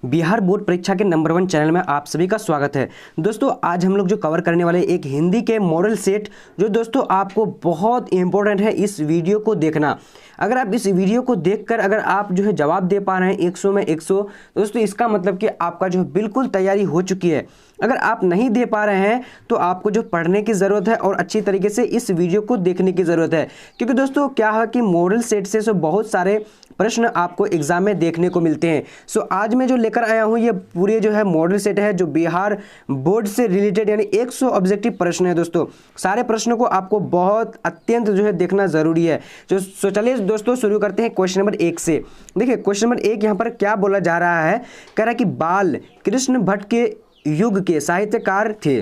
Bihar board परीक्षा के number 1 channel में आप सभी का स्वागत है। दोस्तों आज हम लोग जो कवर करने वाले एक हिंदी के मॉडल सेट जो दोस्तों आपको बहुत इंपॉर्टेंट है, इस वीडियो को देखना। अगर आप इस वीडियो को देखकर अगर आप जो है जवाब दे पा रहे हैं 100 में 100, दोस्तों इसका मतलब कि आपका जो बिल्कुल तैयारी हो चुकी है। अगर आप नहीं दे पा रहे हैं तो आपको जो पढ़ने की ज़रूरत है और अच्छी तरीके से इस वीडियो को देखने की ज़रूरत है, क्योंकि दोस्तों क्या है कि मॉडल सेट से बहुत सारे प्रश्न आपको एग्जाम में देखने को मिलते हैं। सो आज मैं जो लेकर आया हूं ये पूरे जो है मॉडल सेट है जो बिहार बोर्ड से रिलेटेड यानी 100 ऑब्जेक्टिव प्रश्न है। दोस्तों सारे प्रश्नों को आपको बहुत अत्यंत जो है देखना ज़रूरी है। सो चलिए दोस्तों शुरू करते हैं क्वेश्चन नंबर 1 से। देखिए क्वेश्चन नंबर 1 यहाँ पर क्या बोला जा रहा है, कह रहा है कि बाल कृष्ण भट्ट के युग के साहित्यकार थे।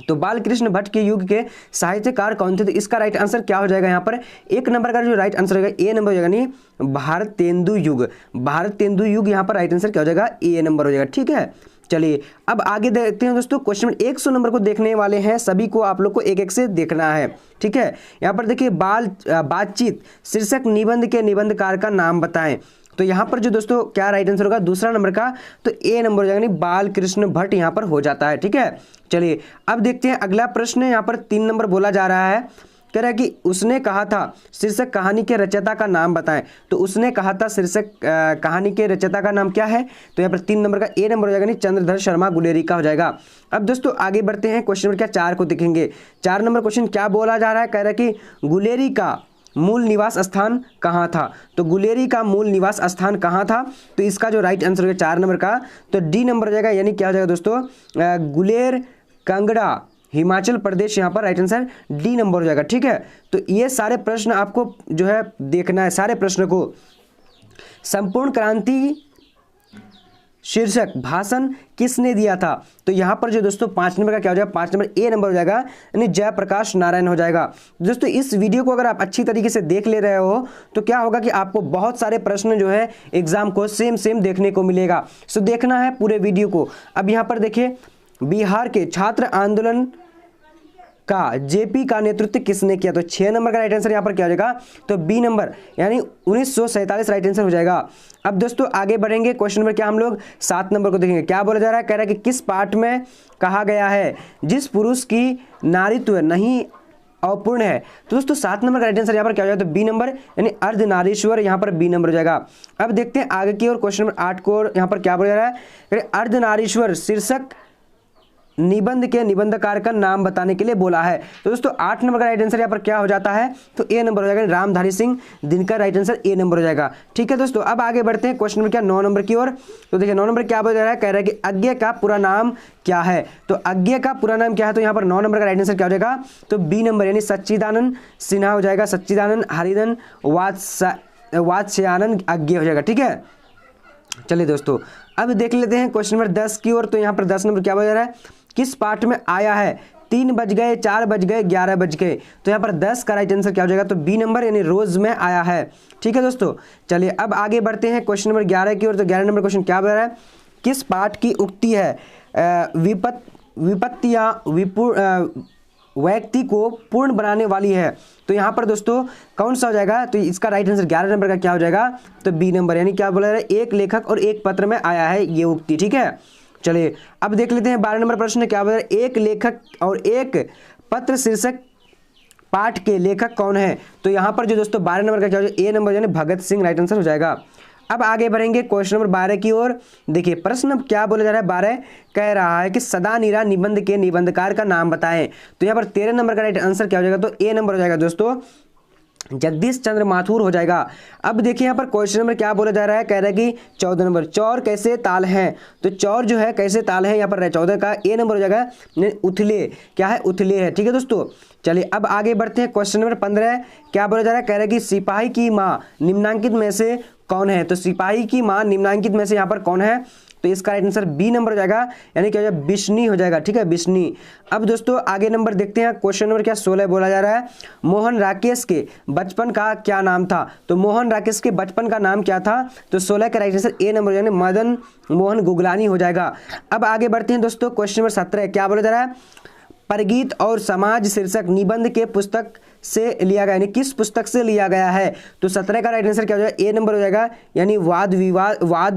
तो बाल कृष्ण भट्ट के युग के साहित्यकार कौन थे? तो इसका राइट आंसर क्या हो जाएगा? यहाँ पर 1 नंबर का जो राइट आंसर होगा ए नंबर हो जाएगा, नहीं भारतेंदु युग। भारतेंदु युग यहाँ पर राइट आंसर क्या हो जाएगा? ए नंबर हो जाएगा। ठीक है, चलिए अब आगे देखते हैं दोस्तों। क्वेश्चन 100 नंबर को देखने वाले हैं, सभी को आप लोग को एक एक से देखना है। ठीक है, यहाँ पर देखिए बातचीत शीर्षक निबंध के निबंधकार का नाम बताएं। तो यहाँ पर जो दोस्तों क्या राइट आंसर होगा दूसरा नंबर का, तो ए नंबर हो जाएगा, नहीं बाल कृष्ण भट्ट यहाँ पर हो जाता है। ठीक है, चलिए अब देखते हैं अगला प्रश्न। यहाँ पर 3 नंबर बोला जा रहा है, कह रहा है कि उसने कहा था शीर्षक कहानी के रचयिता का नाम बताएं। तो उसने कहा था शीर्षक कहानी के रचयिता का नाम क्या है? तो यहाँ पर 3 नंबर का ए नंबर हो जाएगा, नहीं चंद्रधर शर्मा गुलेरी का हो जाएगा। अब दोस्तों आगे बढ़ते हैं, क्वेश्चन नंबर क्या 4 को देखेंगे। 4 नंबर क्वेश्चन क्या बोला जा रहा है, कह रहा है कि गुलेरी का मूल निवास स्थान कहाँ था? तो गुलेरी का मूल निवास स्थान कहाँ था? तो इसका जो राइट आंसर है 4 नंबर का, तो डी नंबर हो जाएगा, यानी क्या हो जाएगा दोस्तों गुलेर कांगड़ा हिमाचल प्रदेश, यहाँ पर राइट आंसर डी नंबर हो जाएगा। ठीक है, तो ये सारे प्रश्न आपको जो है देखना है, सारे प्रश्न को। संपूर्ण क्रांति शीर्षक भाषण किसने दिया था? तो यहाँ पर जो दोस्तों 5 नंबर का क्या हो जाएगा? 5 नंबर ए नंबर हो जाएगा, यानी जयप्रकाश नारायण हो जाएगा। दोस्तों इस वीडियो को अगर आप अच्छी तरीके से देख ले रहे हो तो क्या होगा कि आपको बहुत सारे प्रश्न जो है एग्जाम को सेम देखने को मिलेगा। सो देखना है पूरे वीडियो को। अब यहाँ पर देखिए बिहार के छात्र आंदोलन का जेपी का नेतृत्व किसने किया? तो 6 नंबर का राइट आंसर यहाँ पर क्या हो जाएगा? तो बी नंबर, यानी 1947 राइट आंसर हो जाएगा। अब दोस्तों आगे बढ़ेंगे, क्वेश्चन नंबर क्या हम लोग 7 नंबर को देखेंगे। क्या बोला जा रहा है, कह रहा है कि किस पाठ में कहा गया है जिस पुरुष की नारीत्व नहीं अपूर्ण है? तो दोस्तों 7 नंबर का राइट आंसर यहाँ पर क्या हो जाएगा? तो बी नंबर, यानी अर्धनारीश्वर, यहाँ पर बी नंबर हो जाएगा। अब देखते हैं आगे की ओर, क्वेश्चन नंबर 8 को, यहाँ पर क्या बोला जा रहा है, अर्धनारीश्वर शीर्षक निबंध के निबंधकार का नाम बताने के लिए बोला है। तो दोस्तों 8 नंबर का राइट आंसर यहाँ पर क्या हो जाता है? तो ए नंबर हो जाएगा, Ramdhari Singh Dinkar, right answer A number हो जाएगा। ठीक है दोस्तों, अब आगे बढ़ते हैं क्वेश्चन नंबर क्या 9 नंबर की ओर। तो देखिए 9 नंबर क्या बोला जा रहा है, कह रहा है कि अज्ञे का पूरा नाम क्या है? तो अज्ञे का पूरा नाम क्या है? तो यहाँ पर 9 नंबर का राइट आंसर क्या हो जाएगा? तो बी नंबर, यानी सच्चिदानंद सिन्हा हो जाएगा। सच्चिदानंद हरिधन वात्स्यानंद अज्ञे हो जाएगा। ठीक है, चलिए दोस्तों अब देख लेते हैं क्वेश्चन नंबर 10 की ओर। तो यहाँ पर 10 नंबर क्या बोला जा रहा है, किस पाठ में आया है 3 बज गए, 4 बज गए, 11 बज गए? तो यहाँ पर 10 का राइट आंसर क्या हो जाएगा? तो बी नंबर, यानी रोज में आया है। ठीक है दोस्तों, चलिए अब आगे बढ़ते हैं क्वेश्चन नंबर 11 की ओर। तो 11 नंबर क्वेश्चन क्या बोल रहा है, किस पाठ की उक्ति है विपत्तियां व्यक्ति को पूर्ण बनाने वाली है? तो यहाँ पर दोस्तों कौन सा हो जाएगा? तो इसका राइट आंसर 11 नंबर का क्या हो जाएगा? तो बी नंबर, यानी क्या बोला जा रहा है, एक लेखक और एक पत्र में आया है ये उक्ति। ठीक है, चलिए अब देख लेते हैं 12 नंबर प्रश्न क्या बोला, एक लेखक और एक पत्र शीर्षक पाठ के लेखक कौन है? तो यहाँ पर जो दोस्तों 12 नंबर का क्या हो जाएगा? ए नंबर, यानी भगत सिंह, राइट आंसर हो जाएगा। अब आगे बढ़ेंगे क्वेश्चन नंबर 12 की ओर। देखिए प्रश्न क्या बोला जा रहा है, 12 कह रहा है कि सदा नीरा निबंध के निबंधकार का नाम बताएं। तो यहाँ पर 13 नंबर का राइट आंसर क्या हो जाएगा? तो ए नंबर हो जाएगा दोस्तों, जगदीश चंद्र माथुर हो जाएगा। अब देखिए यहाँ पर क्वेश्चन नंबर क्या बोला जा रहा है, कह रहा है कि 14 नंबर चौर कैसे ताल हैं? तो चौर जो है कैसे ताल है, यहाँ पर 14 का ए नंबर हो जाएगा, उथले, क्या है? उथले है। ठीक है दोस्तों, चलिए अब आगे बढ़ते हैं क्वेश्चन नंबर 15 क्या बोला जा रहा है, कह रहा है कि सिपाही की माँ निम्नांकित में से कौन है? तो सिपाही की माँ निम्नांकित में से यहाँ पर कौन है? तो इसका राइट आंसर बी नंबर हो जाएगा, यानी क्या हो जाएगा? बिश्नी हो जाएगा। ठीक है, बिश्नी। अब दोस्तों आगे नंबर देखते हैं, क्वेश्चन नंबर क्या 16 बोला जा रहा है, मोहन राकेश के बचपन का क्या नाम था? तो मोहन राकेश के बचपन का नाम क्या था? तो 16 का राइट आंसर ए नंबर, यानी मदन मोहन गुगलानी हो जाएगा। अब आगे बढ़ते हैं दोस्तों, क्वेश्चन नंबर 17 क्या बोला जा रहा है, परगीत और समाज शीर्षक निबंध के पुस्तक से लिया गया, यानी किस पुस्तक से लिया गया है? तो 17 का राइट आंसर क्या हो जाएगा? ए नंबर हो जाएगा, यानी वाद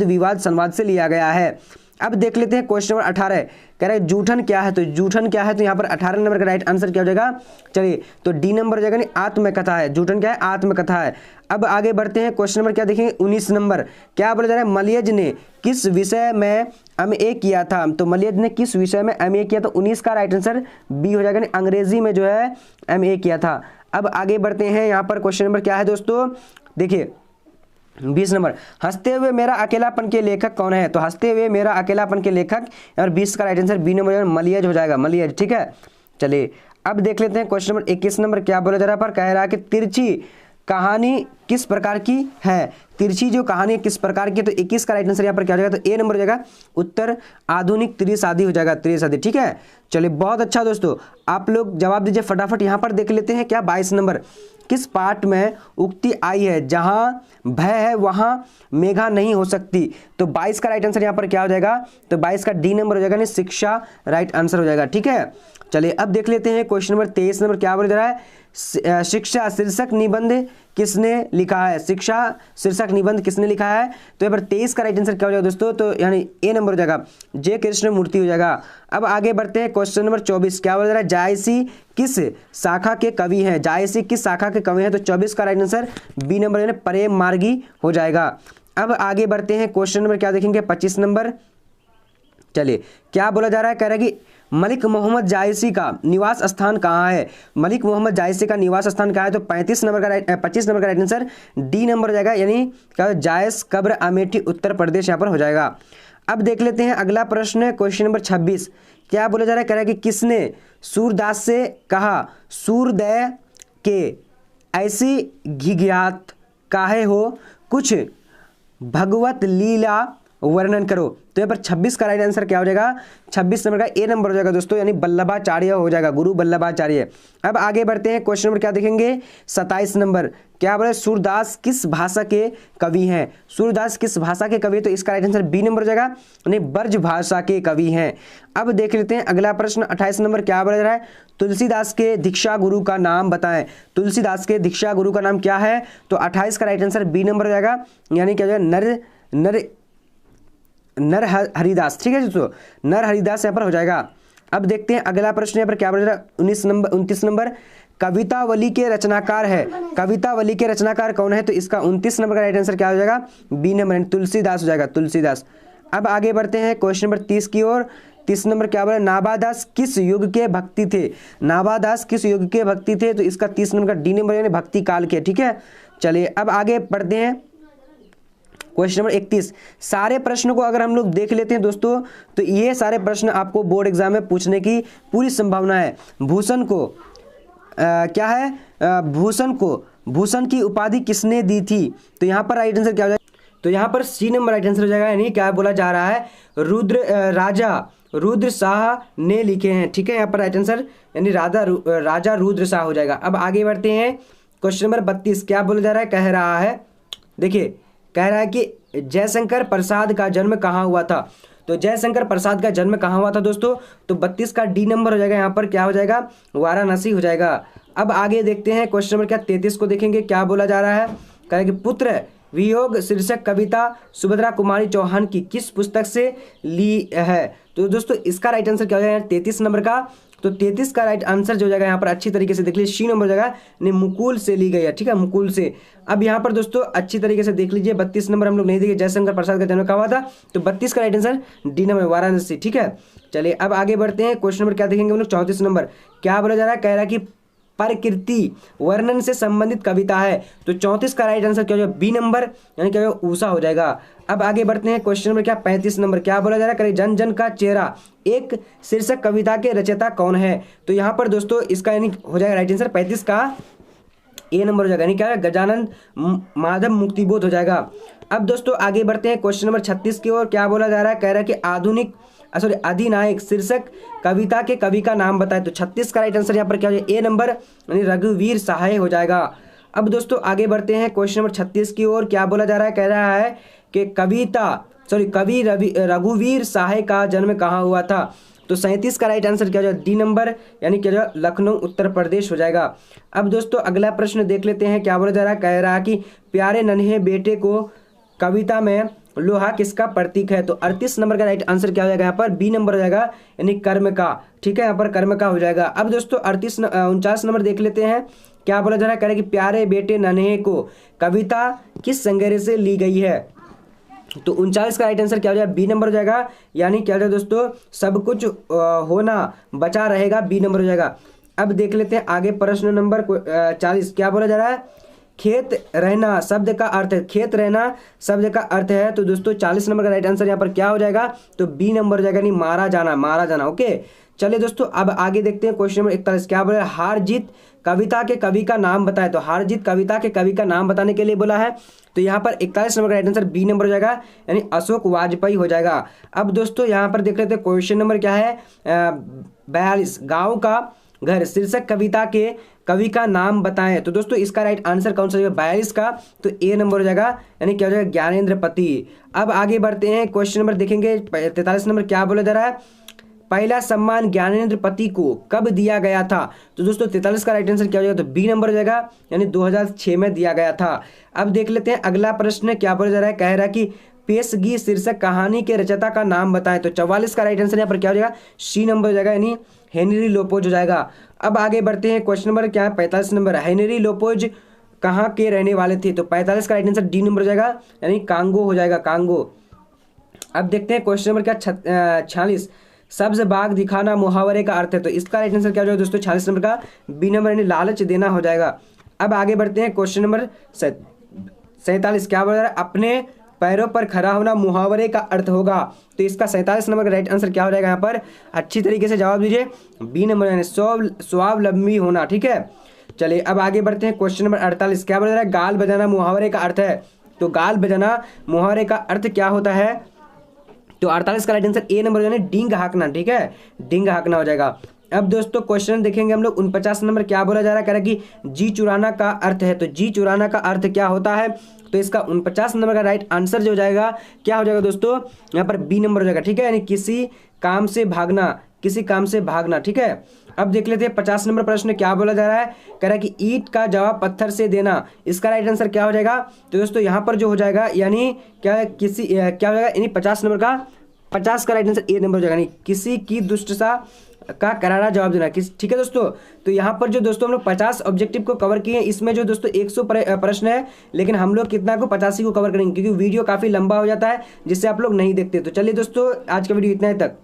विवाद संवाद से लिया गया है। अब देख लेते हैं क्वेश्चन नंबर 18, कह रहे हैं जूठन क्या है? तो जूठन क्या है? तो यहाँ पर 18 नंबर का राइट आंसर क्या हो जाएगा? चलिए, तो डी नंबर हो जाएगा, नहीं आत्मकथा है। जूठन क्या है? आत्मकथा है। अब आगे बढ़ते हैं, क्वेश्चन नंबर क्या देखेंगे? 19 नंबर, क्या बोला जा रहा है? मलयज ने किस विषय में MA किया था? तो मलयज ने किस विषय में MA किया? तो 19 का राइट आंसर बी हो जाएगा, अंग्रेजी में जो है MA किया था। अब आगे बढ़ते हैं, यहाँ पर क्वेश्चन नंबर क्या है दोस्तों? देखिए 20 नंबर, हंसते हुए मेरा अकेलापन के लेखक कौन है? तो हंसते हुए मेरा अकेलापन के लेखक, और 20 का राइट आंसर बी नंबर मलयज हो जाएगा, मलयज। ठीक है, चलिए अब देख लेते हैं क्वेश्चन नंबर 21 नंबर, क्या बोला जा रहा है? पर कह रहा है कि तिरछी कहानी किस प्रकार की है? तिरछी जो कहानी किस प्रकार की? तो 21 का राइट आंसर यहाँ पर क्या हो जाएगा? तो ए नंबर हो जाएगा, उत्तर आधुनिक त्रिशादी हो जाएगा, त्रिशादी। ठीक है, चलिए बहुत अच्छा दोस्तों, आप लोग जवाब दीजिए फटाफट। यहाँ पर देख लेते हैं क्या 22 नंबर, किस पाठ में उक्ति आई है जहाँ भय है वहाँ मेघा नहीं हो सकती? तो 22 का राइट आंसर यहाँ पर क्या हो जाएगा? तो 22 का डी नंबर हो जाएगा, नहीं शिक्षा राइट आंसर हो जाएगा। ठीक है, चलिए अब देख लेते हैं क्वेश्चन नंबर 23 नंबर, क्या बोल रहा है? शिक्षा शीर्षक निबंध किसने लिखा है? शिक्षा शीर्षक निबंध किसने लिखा है? तो यहाँ पर 23 का राइट आंसर क्या हो जाएगा दोस्तों? तो यानी ए नंबर हो जाएगा, जे कृष्णमूर्ति हो जाएगा। अब आगे बढ़ते हैं, क्वेश्चन नंबर 24, क्या बोल रहा है? जायसी किस शाखा के कवि हैं? जायसी किस शाखा के कवि हैं? तो 24 का राइट आंसर बी नंबर यानी प्रेम मार्गी हो जाएगा। अब आगे बढ़ते हैं, क्वेश्चन नंबर क्या देखेंगे? 25 नंबर, चलिए क्या बोला जा रहा है? कह रहा है कि मलिक मोहम्मद जायसी का निवास स्थान कहाँ है? मलिक मोहम्मद जायसी का निवास स्थान कहाँ है? तो 25 नंबर का राइट आंसर डी नंबर हो जाएगा, यानी क्या? जायस कब्र अमेठी उत्तर प्रदेश यहाँ पर हो जाएगा। अब देख लेते हैं अगला प्रश्न, क्वेश्चन नंबर 26, क्या बोला जा रहा है? कह रहा है कि किसने सूरदास से कहा सूर्योदय के ऐसी घिघियात काहे हो, कुछ भगवत लीला वर्णन करो? तो यहाँ पर 26 का राइट आंसर क्या हो जाएगा? 26 नंबर का ए नंबर हो जाएगा दोस्तों, यानी वल्लभाचार्य हो जाएगा, गुरु वल्लभाचार्य। अब आगे बढ़ते हैं, क्वेश्चन नंबर क्या देखेंगे? 27 नंबर, क्या बोले? सूरदास किस भाषा के कवि हैं? सूरदास किस भाषा के कवि? तो इसका राइट आंसर बी नंबर हो जाएगा, यानी ब्रज भाषा के कवि हैं। अब देख लेते हैं अगला प्रश्न 28 नंबर, क्या बोला जा रहा है? तुलसीदास के दीक्षा गुरु का नाम बताएं। तुलसीदास के दीक्षा गुरु का नाम क्या है? तो 28 का राइट आंसर बी नंबर हो जाएगा, यानी क्या हो जाएगा? नर हरिदास। ठीक है दोस्तों, नर हरिदास यहाँ पर हो जाएगा। अब देखते हैं अगला प्रश्न, यहाँ पर क्या बोला जा रहा है? 29 नंबर, कवितावली के रचनाकार है। कवितावली के रचनाकार कौन है? तो इसका 29 नंबर का राइट आंसर क्या हो जाएगा? बी नंबर, तुलसीदास हो जाएगा, तुलसीदास। अब आगे बढ़ते हैं क्वेश्चन नंबर 30 की ओर। 30 नंबर क्या बोला? नाभादास किस युग के भक्ति थे? नाभादास किस युग के भक्ति थे? तो इसका 30 नंबर का डी नंबर यानी भक्ति काल के। ठीक है, चलिए अब आगे बढ़ते हैं, क्वेश्चन नंबर 31। सारे प्रश्नों को अगर हम लोग देख लेते हैं दोस्तों, तो ये सारे प्रश्न आपको बोर्ड एग्जाम में पूछने की पूरी संभावना है। भूषण को क्या है? भूषण की उपाधि किसने दी थी? तो यहाँ पर राइट आंसर क्या हो जाएगा? तो यहाँ पर सी नंबर राइट आंसर हो जाएगा, यानी क्या बोला जा रहा है? राजा रुद्र शाह ने लिखे हैं। ठीक है, यहाँ पर राइट आंसर यानी राजा रुद्र शाह हो जाएगा। अब आगे बढ़ते हैं, क्वेश्चन नंबर 32, क्या बोला जा रहा है? कह रहा है, देखिए कह रहा है कि जयशंकर प्रसाद का जन्म कहाँ हुआ था? तो जयशंकर प्रसाद का जन्म कहाँ हुआ था दोस्तों? तो 32 का डी नंबर हो जाएगा, यहाँ पर क्या हो जाएगा? वाराणसी हो जाएगा। अब आगे देखते हैं, क्वेश्चन नंबर क्या 33 को देखेंगे, क्या बोला जा रहा है? कह रहा है कि पुत्र वियोग शीर्षक कविता सुभद्रा कुमारी चौहान की किस पुस्तक से ली है? तो दोस्तों इसका राइट आंसर क्या हो जाएगा? 33 नंबर का। तो 33 का राइट आंसर जो हो जाएगा यहाँ पर अच्छी तरीके से देख लीजिए, सी नंबर हो जाएगा, मुकुल से ली गई है। ठीक है, मुकुल से। अब यहाँ पर दोस्तों अच्छी तरीके से देख लीजिए, 32 नंबर हम लोग नहीं देखे, जयशंकर प्रसाद का जन्म कहाँ हुआ था? तो 32 का right answer D number Varanasi. ठीक है, चलिए अब आगे बढ़ते हैं, क्वेश्चन नंबर क्या देखेंगे हम लोग? 34 नंबर, क्या बोला जा रहा है? कह रहा है कि प्रकृति वर्णन से संबंधित कविता है। तो 34 का राइट आंसर क्या हो जाएगा? बी नंबर, यानी क्या होगा? उषा हो जाएगा। अब आगे बढ़ते हैं, क्वेश्चन नंबर क्या 35 नंबर, क्या बोला जा रहा है? जन जन का चेहरा एक शीर्षक कविता के रचयिता कौन है? तो यहाँ पर दोस्तों इसका यानी हो जाएगा राइट आंसर 35 का ए नंबर हो जाएगा, यानी क्या है? गजानन माधव मुक्तिबोध हो जाएगा। अब दोस्तों आगे बढ़ते हैं, क्वेश्चन नंबर 36 की ओर। क्या बोला जा रहा है? कह रहा है कि अधिनायक शीर्षक कविता के कवि का नाम बताए। तो 36 का राइट आंसर यहाँ पर क्या हो जाएगा? ए नंबर, यानी रघुवीर सहाय हो जाएगा। अब दोस्तों आगे बढ़ते हैं, क्वेश्चन नंबर 36 की ओर। क्या बोला जा रहा है? कह रहा है कि कवि रघुवीर सहाय का जन्म कहाँ हुआ था? तो 37 का राइट आंसर क्या हो जाएगा, डी नंबर, यानी क्या हो जाएगा, लखनऊ उत्तर प्रदेश हो जाएगा। अब दोस्तों अगला प्रश्न देख लेते हैं, क्या बोला जा रहा है, कह रहा है कि प्यारे नन्हे बेटे को कविता में लोहा किसका प्रतीक है। तो 38 नंबर का राइट आंसर क्या हो जाएगा यहाँ पर, बी नंबर हो जाएगा, यानी कर्म का। ठीक है, यहाँ पर कर्म का हो जाएगा। अब दोस्तों 49 नंबर देख लेते हैं, क्या बोला जा रहा है, कह रहा है कि प्यारे बेटे नन्हे को कविता किस संग्रह से ली गई है। तो 39 का राइट आंसर क्या हो जाएगा, बी नंबर हो जाएगा, यानी क्या हो जाएगा दोस्तों, सब कुछ होना बचा रहेगा, बी नंबर हो जाएगा। अब देख लेते हैं आगे प्रश्न नंबर 40, क्या बोला जा रहा है, खेत रहना शब्द का अर्थ है, खेत रहना शब्द का अर्थ है। तो दोस्तों 40 नंबर का राइट आंसर यहाँ पर क्या हो जाएगा, तो बी नंबर हो जाएगा, यानी मारा जाना, मारा जाना। ओके, चलिए दोस्तों अब आगे देखते हैं क्वेश्चन नंबर 41, क्या बोला, हार जीत कविता के कवि का नाम बताए। तो हार जीत कविता के कवि का नाम बताने के लिए बोला है। तो यहाँ पर 41 नंबर का राइट आंसर बी नंबर हो जाएगा, यानी अशोक वाजपेयी हो जाएगा। अब दोस्तों यहाँ पर देख लेते हैं क्वेश्चन नंबर क्या है, 42, गाँव का घर शीर्षक कविता के कवि का नाम बताएं। तो दोस्तों इसका राइट आंसर कौन सा है, 42 का, तो ए नंबर हो जाएगा, यानी क्या हो जाएगा, ज्ञानेंद्र पति। अब आगे बढ़ते हैं, क्वेश्चन नंबर देखेंगे 43 नंबर, क्या बोला जा रहा है, पहला सम्मान ज्ञानेंद्र पति को कब दिया गया था। तो दोस्तों 43 का राइट आंसर क्या हो जाएगा, तो बी नंबर हो जाएगा, यानी 2006 में दिया गया था। अब देख लेते हैं अगला प्रश्न, क्या बोला जा रहा है, कह रहा है कि पेशगी शीर्षक कहानी के रचयिता का नाम बताएं। तो 44 का राइट आंसर यहाँ पर क्या हो जाएगा, सी नंबर हो जाएगा, यानी हेनरी लोपोज हो जाएगा। अब आगे बढ़ते हैं, क्वेश्चन नंबर क्या है, 45 नंबर, हेनरी लोपोज कहाँ के रहने वाले थे। तो 45 का राइट आंसर डी नंबर हो जाएगा, यानी कांगो हो जाएगा, कांगो। अब देखते हैं क्वेश्चन नंबर क्या 46, सब्ज बाग दिखाना मुहावरे का अर्थ है। तो इसका राइट आंसर क्या हो जाएगा दोस्तों, 46 नंबर का बी नंबर, यानी लालच देना हो जाएगा। अब आगे बढ़ते हैं, क्वेश्चन नंबर 47, क्या बोल रहा है, अपने पैरों पर खड़ा होना मुहावरे का अर्थ होगा। तो इसका 47 नंबर का राइट आंसर क्या हो जाएगा, यहाँ पर अच्छी तरीके से जवाब दीजिए, बी नंबर, यानी स्वावलंबी होना। ठीक है, चलिए अब आगे बढ़ते हैं, क्वेश्चन नंबर 48, क्या बोल रहा है, गाल बजाना मुहावरे का अर्थ है। तो गाल बजाना मुहावरे का अर्थ क्या होता है। तो 48 का राइट आंसर ए नंबर, यानी डींग हाँकना। ठीक है, डींग हाँकना हो जाएगा। अब दोस्तों क्वेश्चन देखेंगे हम लोग 49 नंबर, क्या बोला जा रहा है, कह रहा है कि जी चुराना का अर्थ है। तो जी चुराना का अर्थ क्या होता है। तो इसका 49 नंबर का राइट आंसर जो हो जाएगा, क्या हो जाएगा दोस्तों, यहाँ पर बी नंबर हो जाएगा। ठीक है, यानी किसी काम से भागना, किसी काम से भागना। ठीक है, अब देख लेते हैं 50 नंबर प्रश्न, क्या बोला जा रहा है, कह रहा है कि ईंट का जवाब पत्थर से देना। इसका राइट आंसर क्या हो जाएगा। तो दोस्तों यहाँ पर जो हो जाएगा, यानी क्या क्या हो जाएगा, यानी 50 नंबर का 50 का राइट आंसर ए नंबर हो जाएगा, यानी किसी की दुष्टता का करारा जवाब देना। ठीक है दोस्तों, तो यहाँ पर जो दोस्तों हम लोग 50 ऑब्जेक्टिव को कवर किए हैं, इसमें जो दोस्तों 100 प्रश्न है, लेकिन हम लोग कितना को 85 को कवर करेंगे, क्योंकि वीडियो काफ़ी लंबा हो जाता है जिससे आप लोग नहीं देखते। तो चलिए दोस्तों आज का वीडियो इतना ही तक।